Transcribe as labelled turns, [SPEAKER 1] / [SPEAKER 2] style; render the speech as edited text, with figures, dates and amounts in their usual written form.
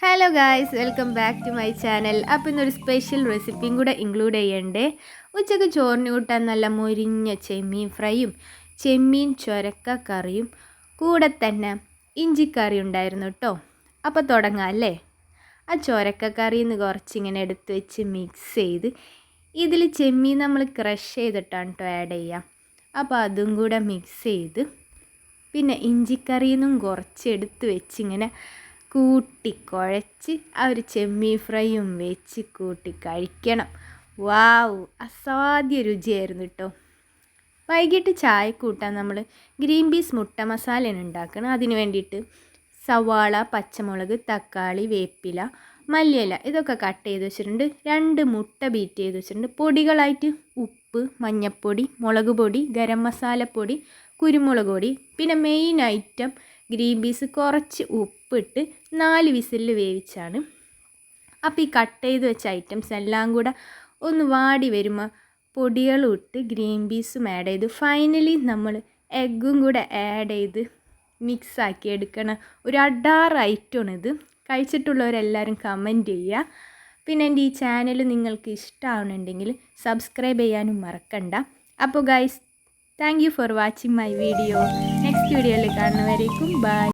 [SPEAKER 1] Hello guys, welcome back to my channel. അപ്പോൾ ഇന്നൊരു special റെസിപ്പിയും കൂടെ ഇൻക്ലൂഡ് ചെയ്യണ്ടേ. ഉച്ചയ്ക്ക് ചോറിന് കൂട്ടാൻ നല്ല മൊരിഞ്ഞ ചെമ്മീൻ ഫ്രൈയും ചെമ്മീൻ ചൊരക്ക കറിയും കൂടെ തന്നെ ഇഞ്ചിക്കറി ഉണ്ടായിരുന്നു കേട്ടോ. അപ്പോൾ തുടങ്ങാം അല്ലേ. ആ ചൊരക്ക കറിയിൽ നിന്ന് കുറച്ചിങ്ങനെ എടുത്ത് വെച്ച് മിക്സ് ചെയ്ത് ഇതിൽ ചെമ്മീൻ നമ്മൾ ക്രഷ് ചെയ്തിട്ടാണ് കേട്ടോ ആഡ് ചെയ്യുക. അപ്പോൾ അതും കൂടെ മിക്സ് ചെയ്ത് പിന്നെ ഇഞ്ചിക്കറിയിൽ നിന്നും കുറച്ച് എടുത്ത് വെച്ചിങ്ങനെ കൂട്ടിക്കുഴച്ച് ആ ഒരു ചെമ്മീൻ ഫ്രൈയും വെച്ച് കൂട്ടി കഴിക്കണം. വാവ്, അസാധ്യ രുചിയായിരുന്നു കേട്ടോ. വൈകിട്ട് ചായ കൂട്ടാൻ നമ്മൾ ഗ്രീൻ പീസ് മുട്ട മസാലയാണ് ഉണ്ടാക്കണം. അതിന് വേണ്ടിയിട്ട് സവാള, പച്ചമുളക്, തക്കാളി, വേപ്പില, മല്ലിയില ഇതൊക്കെ കട്ട് ചെയ്ത് വെച്ചിട്ടുണ്ട്. 2 മുട്ട ബീറ്റ് ചെയ്ത് വെച്ചിട്ടുണ്ട്. പൊടികളായിട്ട് ഉപ്പ്, മഞ്ഞൾപ്പൊടി, മുളക് പൊടി, ഗരം മസാലപ്പൊടി, കുരുമുളക് പൊടി, പിന്നെ മെയിൻ ഐറ്റം ഗ്രീൻ പീസ് കുറച്ച് ഉപ്പിട്ട് 4 വിസിലിൽ വേവിച്ചാണ്. അപ്പോൾ ഈ കട്ട് ചെയ്ത് വെച്ച ഐറ്റംസ് എല്ലാം കൂടെ ഒന്ന് വാടി വരുമ്പോൾ പൊടികളും ഇട്ട് ഗ്രീൻ പീസും ആഡ് ചെയ്ത് ഫൈനലി നമ്മൾ എഗ്ഗും കൂടെ ആഡ് ചെയ്ത് മിക്സാക്കി എടുക്കണം. ഒരു അഡാറ് ഐറ്റമാണിത്. കഴിച്ചിട്ടുള്ളവരെല്ലാവരും കമൻറ്റ് ചെയ്യുക. പിന്നെ എൻ്റെ ഈ ചാനൽ നിങ്ങൾക്ക് ഇഷ്ടമാവുന്നുണ്ടെങ്കിൽ സബ്സ്ക്രൈബ് ചെയ്യാനും മറക്കണ്ട. അപ്പോൾ guys, thank you for watching my video. Next വീഡിയോയിൽ കാണുന്നവരേക്കും ബൈ.